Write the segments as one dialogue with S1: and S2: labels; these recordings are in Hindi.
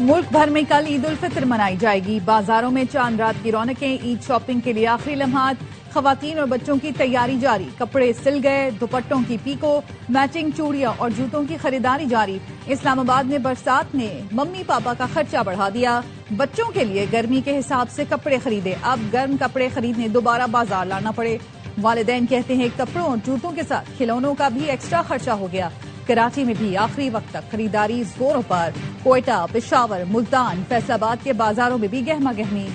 S1: मुल्क भर में कल ईद उल फित्र मनाई जाएगी। बाजारों में चांद रात की रौनकें, ईद शॉपिंग के लिए आखिरी लम्हात, खवातीन और बच्चों की तैयारी जारी। कपड़े सिल गए, दुपट्टों की पीको, मैचिंग चूड़ियां और जूतों की खरीदारी जारी। इस्लामाबाद में बरसात ने मम्मी पापा का खर्चा बढ़ा दिया। बच्चों के लिए गर्मी के हिसाब से कपड़े खरीदे, अब गर्म कपड़े खरीदने दोबारा बाजार लाना पड़े। वालिदैन कहते हैं कपड़ों और जूतों के साथ खिलौनों का भी एक्स्ट्रा खर्चा हो गया। कराची में भी आखिरी वक्त तक खरीदारी जोरों पर। कोयटा, पेशावर, मुल्तान, फैसलाबाद के बाजारों में भी गहमा गहमी।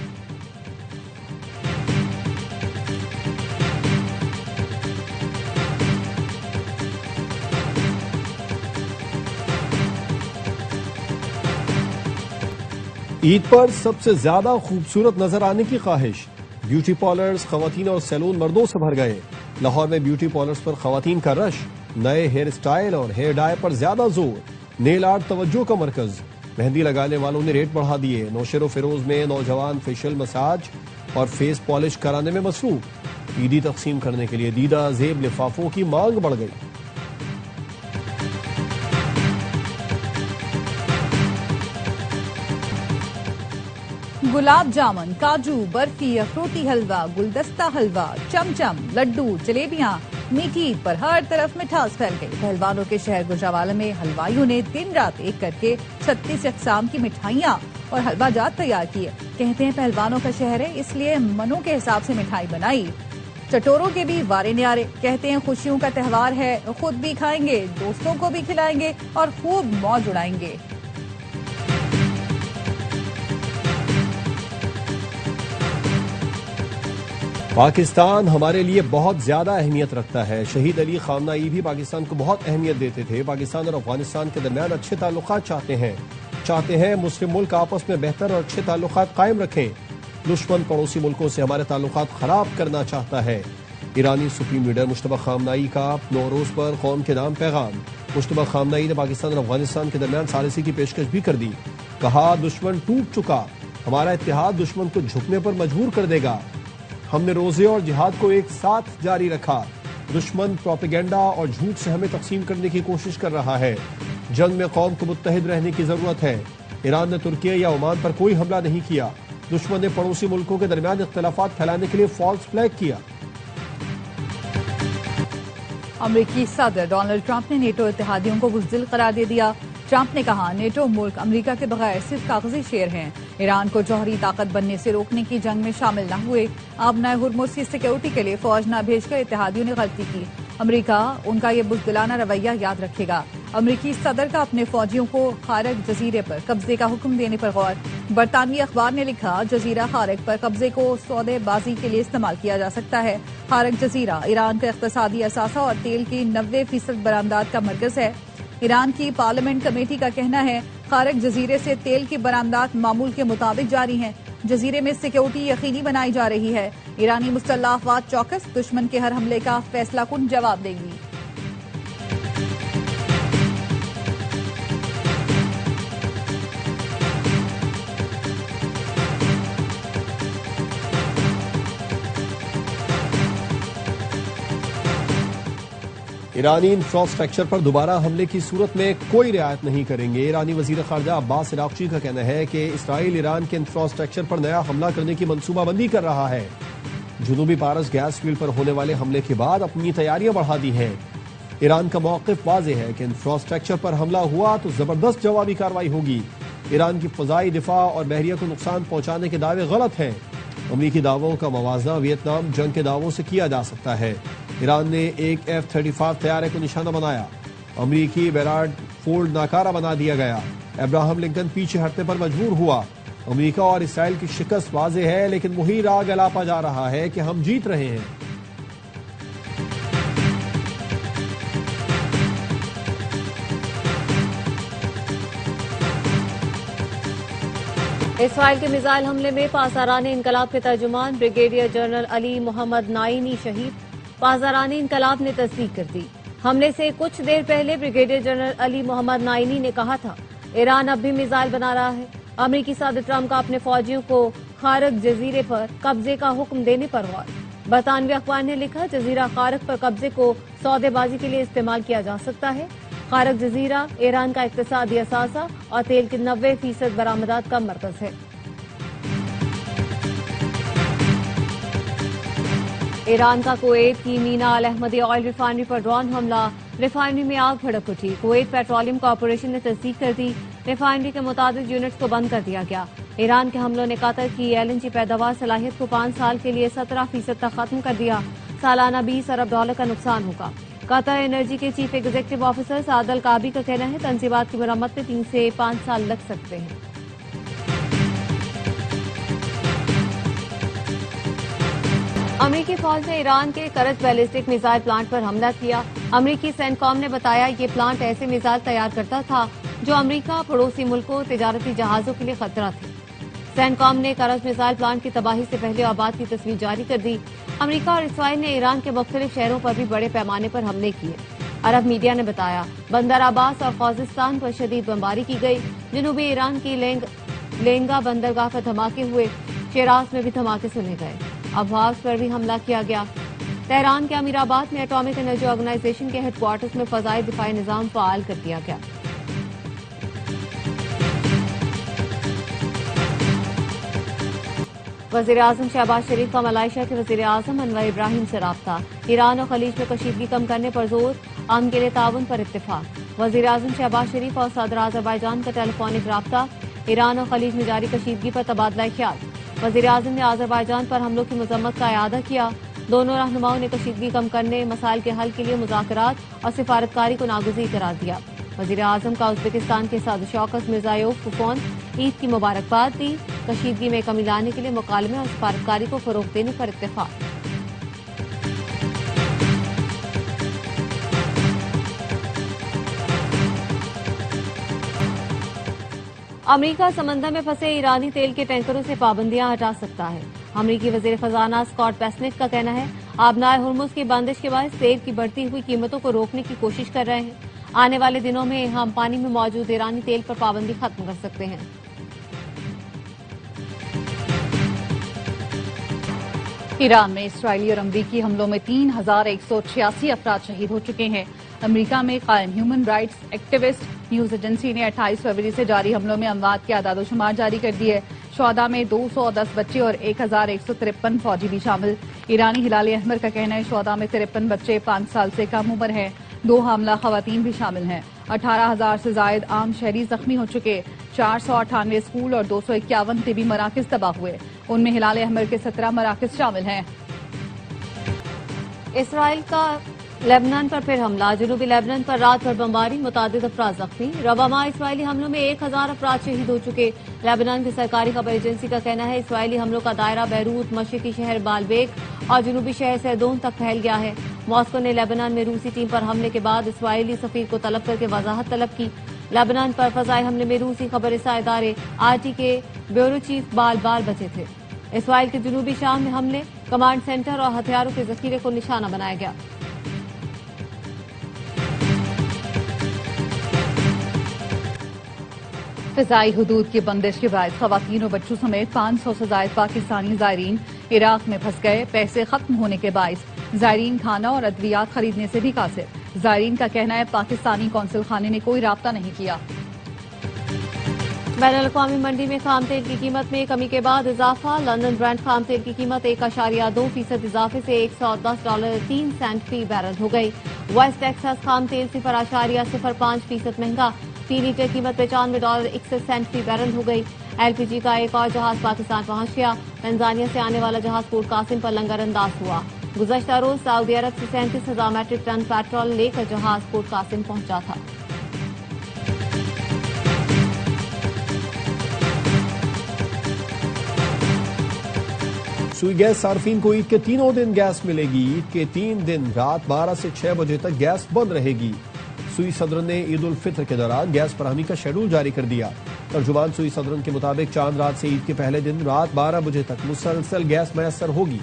S2: ईद पर सबसे ज्यादा खूबसूरत नजर आने की ख्वाहिश। ब्यूटी पार्लर्स, खवातीन और सैलून मर्दों से भर गए। लाहौर में ब्यूटी पार्लर्स पर खवातीन का रश, नए हेयर स्टाइल और हेयर डाई पर ज्यादा जोर। नेल आर्ट तवज्जो का मरकज। मेहंदी लगाने वालों ने रेट बढ़ा दिए। नौशेरो फिरोज में नौजवान फेशियल मसाज और फेस पॉलिश कराने में मसरूफ। ईदी तकसीम करने के लिए दीदा जेब लिफाफों की मांग बढ़ गई।
S1: गुलाब जामुन, काजू बर्फी, अखरोटी हलवा, गुलदस्ता हलवा, चमचम, लड्डू, जलेबियां। मीठी ईद पर हर तरफ मिठास फैल गई। पहलवानों के शहर गुजरावाला में हलवाइयों ने दिन रात एक करके 36 अक़साम की मिठाइयां और हलवा जात तैयार किए। कहते हैं पहलवानों का शहर है, इसलिए मनों के हिसाब से मिठाई बनाई। चटोरों के भी वारे न्यारे। कहते हैं खुशियों का त्योहार है, खुद भी खाएंगे, दोस्तों को भी खिलाएंगे और खूब मौज उड़ाएंगे।
S2: पाकिस्तान हमारे लिए बहुत ज्यादा अहमियत रखता है। शहीद अली खामनाई भी पाकिस्तान को बहुत अहमियत देते थे। पाकिस्तान और अफगानिस्तान के दरमियान अच्छे ताल्लुकात चाहते हैं मुस्लिम मुल्क आपस में बेहतर और अच्छे ताल्लुकात कायम रखें। दुश्मन पड़ोसी मुल्कों से हमारे ताल्लुकात खराब करना चाहता है। ईरानी सुप्रीम लीडर मुश्तबा खामनाई का नौरोज पर कौम के नाम पैगाम। मुश्तबा खामनाई ने पाकिस्तान और अफगानिस्तान के दरमियान सालिसी की पेशकश भी कर दी। कहा दुश्मन टूट चुका, हमारा इत्तेहाद दुश्मन को झुकने पर मजबूर कर देगा। हमने रोजे और जिहाद को एक साथ जारी रखा। दुश्मन प्रोपेगेंडा और झूठ से हमें तकसीम करने की कोशिश कर रहा है। जंग में कौम को मुत्तहिद रहने की जरूरत है। ईरान ने तुर्की या ओमान पर कोई हमला नहीं किया। दुश्मन ने पड़ोसी मुल्कों के दरमियान इख्तलाफात फैलाने के लिए फॉल्स फ्लैग किया।
S1: अमरीकी सदर डोनाल्ड ट्रंप ने नेटो इत्तेहादियों को बुज़दिल करार दे दिया। ट्रंप ने कहा नेटो मुल्क अमेरिका के बगैर सिर्फ कागजी शेर हैं। ईरान को जौहरी ताकत बनने से रोकने की जंग में शामिल न हुए। अब नए हुर्मुज़ की सिक्योरिटी के लिए फौज न भेजकर इत्तेहादियों ने गलती की। अमेरिका उनका ये बुज़दिलाना रवैया याद रखेगा। अमरीकी सदर का अपने फौजियों को खारक जजीरे पर कब्जे का हुक्म देने पर गौर। बरतानवी अखबार ने लिखा जजीरा खारक पर कब्जे को सौदेबाजी के लिए इस्तेमाल किया जा सकता है। खारक जजीरा ईरान का इक़्तिसादी असासा और तेल की 90% बरामदात का मरकज है। ईरान की पार्लियामेंट कमेटी का कहना है खारक जजीरे से तेल की बरामदात मामूल के मुताबिक जारी हैं। जजीरे में सिक्योरिटी यकीनी बनाई जा रही है। ईरानी मुसल्लह अफवाज चौकस, दुश्मन के हर हमले का फैसला कुन जवाब देंगी।
S2: ईरानी इंफ्रास्ट्रक्चर पर दोबारा हमले की सूरत में कोई रियायत नहीं करेंगे। ईरानी वजीर खारजा अब्बास इराक्ची का कहना है कि इसराइल ईरान के इंफ्रास्ट्रक्चर पर नया हमला करने की मंसूबाबंदी कर रहा है। जुनूबी पारस गैस फील्ड पर होने वाले हमले के बाद अपनी तैयारियां बढ़ा दी हैं। ईरान का मौक़िफ़ वाज़ेह है कि इंफ्रास्ट्रक्चर पर हमला हुआ तो जबरदस्त जवाबी कार्रवाई होगी। ईरान की फ़ज़ाई दिफा और बहरिया को नुकसान पहुंचाने के दावे गलत हैं। अमरीकी दावों का मवाजना वियतनाम जंग के दावों से किया जा सकता है। ईरान ने एक F-35 तैयारे को निशाना बनाया। अमरीकी बेराड फोर्ड नाकारा बना दिया गया। अब्राहम लिंकन पीछे हटने पर मजबूर हुआ। अमरीका और इसराइल की शिकस्त वाज़ेह है, लेकिन वही राग अलापा जा रहा है कि हम जीत रहे हैं।
S3: इसराइल के मिसाइल हमले में पासदारान इनकलाब के तर्जुमान brigadier general Ali Mohammad Naini शहीद। पासदारान इनकलाब ने तस्दीक कर दी। हमले से कुछ देर पहले brigadier general Ali Mohammad Naini ने कहा था ईरान अब भी मिसाइल बना रहा है। अमरीकी सदर ट्रंप का अपने फौजियों को खारक जजीरे पर कब्जे का हुक्म देने पर गौर। बरतानवी अखबार ने लिखा जजीरा खारक पर कब्जे को सौदेबाजी के लिए इस्तेमाल किया जा सकता है। खारक जजीरा ईरान का इक्तिसादी असासा और तेल की 90% बरामदात का मरकज है। ईरान का कुवैत की मीना अल अहमदी ऑयल रिफाइनरी पर ड्रोन हमला, रिफाइनरी में आग भड़क उठी। कुवैत पेट्रोलियम कॉर्पोरेशन ने तस्दीक कर दी, रिफाइनरी के मुताबिक यूनिट्स को बंद कर दिया गया। ईरान के हमलों ने कतर की एलएनजी पैदावार सलाहियत को 5 साल के लिए 17% तक खत्म कर दिया। सालाना $20 अरब का नुकसान होगा। कतर एनर्जी के चीफ एग्जीक्यूटिव ऑफिसर सादल काबी का कहना है तंजीबात की मरम्मत में 3 से 5 साल लग सकते हैं। अमेरिकी फौज ने ईरान के करज बैलिस्टिक मिसाइल प्लांट पर हमला किया। अमेरिकी सेंटकॉम ने बताया ये प्लांट ऐसे मिसाइल तैयार करता था जो अमेरिका पड़ोसी मुल्कों तिजारती जहाजों के लिए खतरा थे। सेंटकॉम ने करज मिसाइल प्लांट की तबाही से पहले आबाद की तस्वीर जारी कर दी। अमेरिका और इसराइल ने ईरान के मुख्तलिफ शहरों पर भी बड़े पैमाने पर हमले किए। अरब मीडिया ने बताया बंदर अब्बास और खोजिस्तान पर शदीद बमबारी की गई। जनूबी ईरान की लेंगा बंदरगाह पर धमाके हुए। शिराज में भी धमाके सुने गए। अब्बास पर भी हमला किया गया। तेहरान के अमीराबाद में एटॉमिक एनर्जी ऑर्गेनाइजेशन के हेडक्वार्टर्स में फजाई दिफाई निजाम फाल कर दिया गया। वजीर आजम शहबाज शरीफ का मलाइशिया के वजीर आजम अनवर इब्राहिम से राब्ता। ईरान और खलीज में कशीदगी कम करने पर जोर, अमन के लिए ताउन पर इत्तेफाक। वजीर आजम शहबाज शरीफ और सदर अजरबैजान का टेलीफोनिक राब्ता। ईरान और खलीज में जारी कशीदगी पर तबादला ख्याल। वजीर आजम ने अजरबैजान पर हमलों की मजम्मत का इआदा किया। दोनों रहनुमाओं ने कशीदगी कम करने, मसाइल के हल के लिए मुज़ाकरात और सिफारतकारी को नागुज़ीर करार दिया। वजीर आजम का उज़्बेकिस्तान के साथ शौकत मिर्ज़ायोव को फोन, ईद की मुबारकबाद दी। कशीदगी में कमी लाने के लिए मुकालमे और सिफारतकारी को फरोग देने पर इत्तेफाक। अमेरिका समंदर में फंसे ईरानी तेल के टैंकरों से पाबंदियां हटा सकता है। अमेरिकी वजीर खजाना स्कॉट बेसेंट का कहना है आबनाए हुर्मुज की बंदिश के बाद तेल की बढ़ती हुई कीमतों को रोकने की कोशिश कर रहे हैं। आने वाले दिनों में हम पानी में मौजूद ईरानी तेल पर पाबंदी खत्म कर सकते हैं।
S1: ईरान में इसराइली और अमरीकी हमलों में 3,186 अफराद शहीद हो चुके हैं। अमरीका में कायम human rights activist news agency ने 28 फरवरी से जारी हमलों में अमवात के आदादोशुमार जारी कर दिए। शोहदा में 210 बच्चे और 1,153 फौजी भी शामिल। ईरानी हिलाल अहमर का कहना है शोहदा में 53 बच्चे 5 साल से कम उम्र हैं। 2 हामला खवातीन भी शामिल हैं। 18,000 से जायद आम शहरी जख्मी हो चुके। 498 स्कूल और 251 तिबी मराकज तबाह हुए। उनमें हिलाल अहमर के 17 मराकज शामिल हैं।
S3: इसराइल का लेबनान पर फिर हमला। जनूबी लेबनान पर रात भर बमबारी, मुतादिद अफराद जख्मी। रवामा इसराइली हमलों में 1,000 अफराद शहीद हो चुके। लेबनान की सरकारी खबर एजेंसी का कहना है इसराइली हमलों का दायरा बैरूत, मशरकी शहर बालबेक और जनूबी शहर सैदोन तक फैल गया है। मॉस्को ने लेबनान में रूसी टीम पर हमले के बाद इसराइली सफीर को तलब करके वजाहत तलब की। लेबनान पर फजाई हमले में रूसी खबर रसा इदारे RT के ब्यूरो चीफ बाल बचे थे। इसराइल के जनूबी शाम में हमले, कमांड सेंटर और हथियारों के जखीरे को निशाना बनाया गया।
S1: फिजाई हुदूद की बंदिश के बाद खवातीन और बच्चों समेत 500 से जायद पाकिस्तानी जायरीन इराक में फंस गए। पैसे खत्म होने के बायस जायरीन खाना और अद्वियात खरीदने से भी कासिर। जायरीन का कहना है पाकिस्तानी कौंसिल खाने ने कोई राब्ता नहीं किया।
S3: बैनुल-अक़वामी मंडी में खाम तेल की कीमत में कमी के बाद इजाफा। लंदन ब्रांड खाम तेल की कीमत 1.2% इजाफे से $110.03 फी बैरल हो गई। वेस्ट टेक्सास खाम तेल 0.05% महंगा। फी लीटर कीमत $95.61 फी बैरल हो गई। LPG का एक और जहाज पाकिस्तान पहुंच गया। तंजानिया से आने वाला जहाज पोर्ट कासिम पर लंगर अंदाज हुआ। गुज़श्ता रोज सऊदी अरब से 37,000 मैट्रिक टन पेट्रोल लेकर जहाज पोर्ट कासिम पहुंचा था।
S2: सुई गैस सार्फिन को ईद के तीनों दिन गैस मिलेगी। ईद के 3 दिन रात 12 से 6 बजे तक गैस बंद रहेगी। सुई सदरन ने ईद उल फित्र के दौरान गैस फराहमी का शेड्यूल जारी कर दिया। तर्जुमान सुई सदरन के मुताबिक चांद रात से ईद के पहले दिन रात 12 बजे तक मुसलसल गैस मैसर होगी।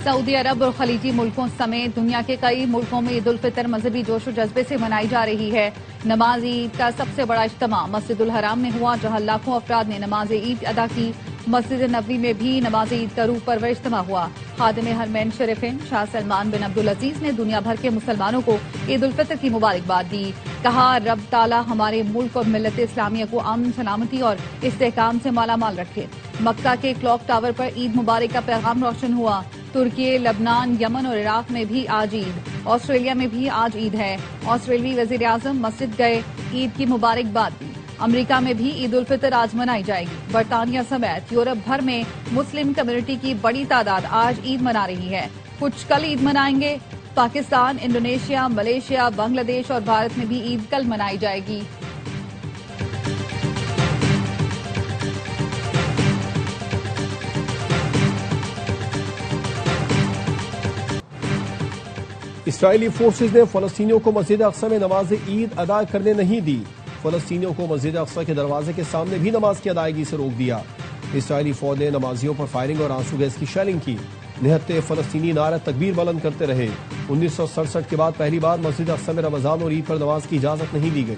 S1: सऊदी अरब और खलीजी मुल्कों समेत दुनिया के कई मुल्कों में ईद उल फितर मजहबी जोश और जज्बे से मनाई जा रही है। नमाज ईद का सबसे बड़ा इज्तिमा मस्जिदुल हराम में हुआ, जहां लाखों अफराद ने नमाज ईद अदा की। मस्जिद नबवी में भी नमाज ईद का रूह परवर इज्तिमा हुआ। खादिम हरमैन शरीफिन शाह सलमान बिन अब्दुल अजीज ने दुनिया भर के मुसलमानों को ईद उल फितर की मुबारकबाद दी। कहा, रब ताला हमारे मुल्क और मिल्लत इस्लामिया को अमन, सलामती और इस्तेहकाम से मालामाल रखे। मक्का के क्लॉक टावर पर ईद मुबारक का पैगाम रोशन हुआ। तुर्की, लबनान, यमन और इराक में भी आज ईद। ऑस्ट्रेलिया में भी आज ईद है। ऑस्ट्रेलियाई वजीर आजम मस्जिद गए, ईद की मुबारकबाद दी। अमेरिका में भी ईद उल फितर आज मनाई जाएगी। बरतानिया समेत यूरोप भर में मुस्लिम कम्युनिटी की बड़ी तादाद आज ईद मना रही है। कुछ कल ईद मनाएंगे। पाकिस्तान, इंडोनेशिया, मलेशिया, बांग्लादेश और भारत में भी ईद कल मनाई जाएगी।
S2: इसराइली फोर्सेज ने फलस्तीनियों को मस्जिद अक्सा में नमाज ईद अदा करने नहीं दी। फलस्तीनियों को मस्जिद अक्सा के दरवाजे के सामने भी नमाज की अदायगी से रोक दिया। इसराइली फौज ने नमाजियों पर फायरिंग और आंसू गैस की शेलिंग की। निहत्ते फलस्तीनी नारा तकबीर बुलंद करते रहे। 1967 के बाद पहली बार मस्जिद अक्सा में रमजान और ईद पर नमाज की इजाजत नहीं दी गई।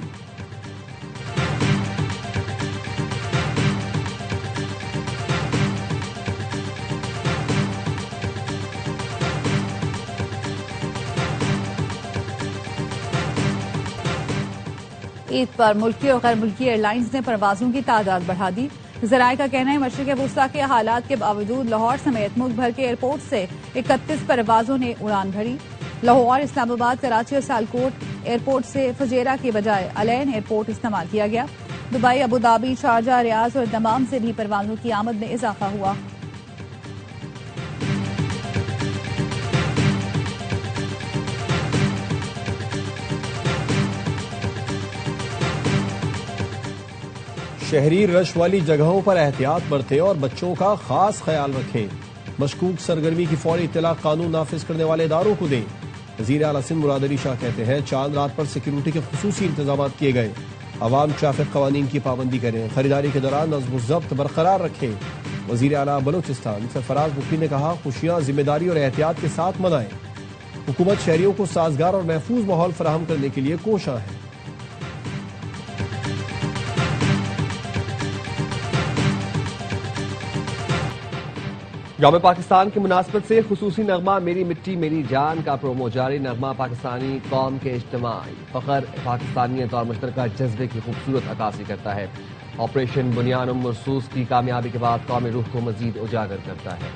S1: ईद पर मुल्की और गैर मुल्की एयरलाइंस ने परवाजों की तादाद बढ़ा दी। जराये का कहना है, मशरिक वुस्ता के हालात के बावजूद लाहौर समेत मुल्क भर के एयरपोर्ट से 31 परवाजों ने उड़ान भरी। लाहौर, इस्लामाबाद, कराची और सियालकोट एयरपोर्ट से फुजेरा के बजाय अलैन एयरपोर्ट इस्तेमाल किया गया। दुबई, अबू धाबी, शारजा, रियाज और दमाम से भी परवाजों की आमद में इजाफा हुआ।
S2: शहरी रश वाली जगहों पर एहतियात बरतें और बच्चों का खास ख्याल रखें। मशकूक सरगर्मी की फौरी इत्तला कानून नाफिज करने वाले इदारों को दें। वजीर आला सिंध मुराद अली शाह कहते हैं, चांद रात पर सिक्योरिटी के खुसूसी इंतजाम किए गए। अवाम ट्रैफिक कवानीन की पाबंदी करें। खरीदारी के दौरान नज़्म ज़ब्त बरकरार रखें। वजीर आला बलोचिस्तान सरफराज बुखरी ने कहा, खुशियां जिम्मेदारी और एहतियात के साथ मनाएं। हुकूमत शहरियों को साजगार और महफूज माहौल फराहम करने के लिए कोशा है।
S4: यौम पाकिस्तान की मुनासबत से खुसूसी नगमा मेरी मिट्टी मेरी जान का प्रोमो जारी। नगमा पाकिस्तानी कौम के इज्तिमाई फखर, पाकिस्तानियत और मुश्तरका जज्बे की खूबसूरत अक्कासी करता है। ऑपरेशन बुनियान मरसूस की कामयाबी के बाद कौमी रूह को मजीद उजागर करता है।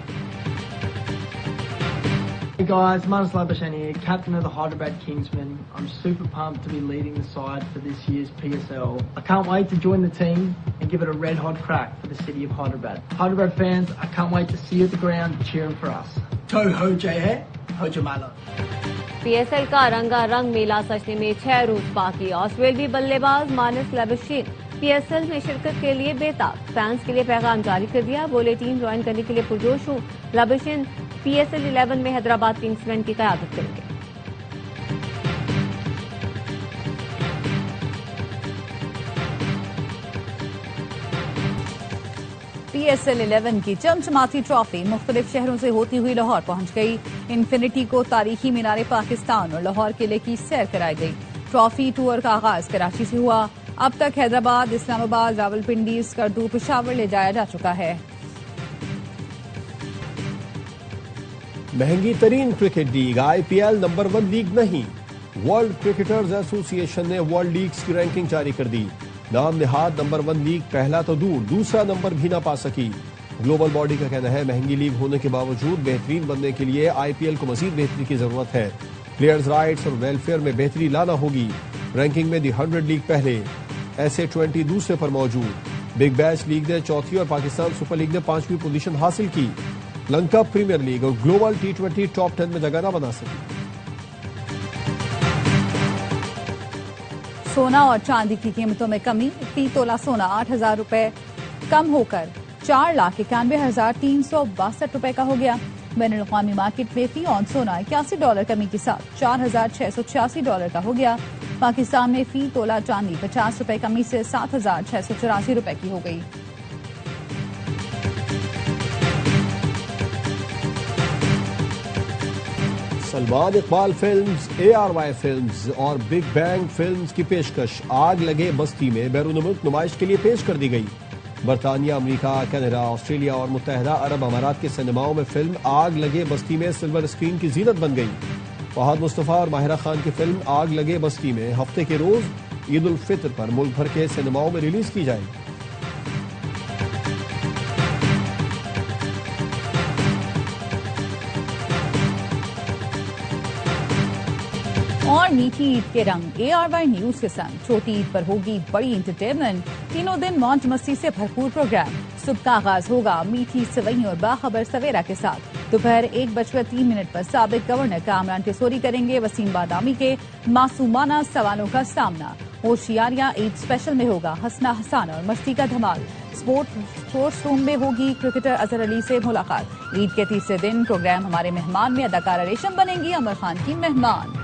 S5: Hey guys, Manus Labuschagne here, captain of the Hyderabad Kingsmen. I'm super pumped to be leading the side for this year's PSL. I can't wait to join the team and give it a red hot crack for the city of Hyderabad. Hyderabad fans, I can't wait to see you at the ground cheering for us. To ho jay hai, ho jamala.
S3: PSL का रंगारंग मेला सजने में 6 रोज बाकी। ऑस्ट्रेलियाई बल्लेबाज मानस लाबुशैने PSL में शिरकत के लिए बेताब। फैंस के लिए पैगाम जारी कर दिया। बोले, टीम ज्वाइन करने के लिए पुरजोश हूँ। लाबुशैने PSL 11 में हैदराबाद किंग्समैन की क़यादत करेंगे।
S1: PSL 11 की चमचमाती ट्रॉफी मुख्तलिफ शहरों से होती हुई लाहौर पहुंच गई। इन्फिनिटी को तारीखी मीनार पाकिस्तान और लाहौर किले की सैर कराई गई। ट्रॉफी टूर का आगाज कराची से हुआ। अब तक हैदराबाद, इस्लामाबाद, रावलपिंडी, स्कर्दू, पेशावर ले जाया जा चुका है।
S2: महंगी तरीन cricket league IPL number 1 league नहीं। वर्ल्ड क्रिकेटर्स एसोसिएशन ने वर्ल्ड लीग्स की रैंकिंग जारी कर दी। नाम निहाद नंबर 1 लीग पहला तो दूर, दूसरा नंबर भी ना पा सकी। ग्लोबल बॉडी का कहना है, महंगी लीग होने के बावजूद बेहतरीन बनने के लिए IPL को मजीद बेहतरी की जरूरत है। प्लेयर्स राइट्स और वेलफेयर में बेहतरी लाना होगी। रैंकिंग में दी 100 लीग पहले, SA20 दूसरे पर मौजूद। बिग बैश लीग ने चौथी और पाकिस्तान सुपर लीग ने 5वीं पोजीशन हासिल की। लंका प्रीमियर लीग और ग्लोबल T20 टॉप 10 में जगह न बना सकी।
S1: सोना और चांदी की कीमतों में कमी। फी तोला सोना 8,000 रुपए कम होकर 4,91,362 रुपए का हो गया। बैनुल-अक़वामी मार्केट में फी ऑन सोना $81 कमी के साथ $4,686 का हो गया। पाकिस्तान में फी तोला चांदी 50 रुपए कमी से 7,684 रुपए की हो गई।
S2: Salman Iqbal films, ARY films और बिग बैंग फिल्म्स की पेशकश आग लगे बस्ती में बैरून मुल्क नुमाइश के लिए पेश कर दी गई। बरतानिया, अमेरिका, कनाडा, ऑस्ट्रेलिया और मुत्तहदा अरब अमारात के सिनेमाओं में फिल्म आग लगे बस्ती में सिल्वर स्क्रीन की जीनत बन गई। फहद मुस्तफा और माहिरा खान की फिल्म आग लगे बस्ती में हफ्ते के रोज ईद उल फित्र पर मुल्क भर के सिनेमाओं में रिलीज की जाएगी।
S1: और मीठी ईद के रंग ARY न्यूज के संग छोटी ईद पर होगी बड़ी एंटरटेनमेंट। तीनों दिन मौज मस्ती से भरपूर प्रोग्राम। सुबह का आगाज होगा मीठी सवई और बाखबर सवेरा के साथ। दोपहर 1:03 पर साबिक गवर्नर कामरान टिसोरी करेंगे वसीम बादामी के मासूमाना सवालों का सामना। होशियारियां ईद स्पेशल में होगा हसना हसान और मस्ती का धमाल। स्पोर्ट्स रूम में होगी क्रिकेटर अजहर अली से मुलाकात। ईद के तीसरे दिन प्रोग्राम हमारे मेहमान में अदाकारा रेशम बनेंगी अमर खान की मेहमान।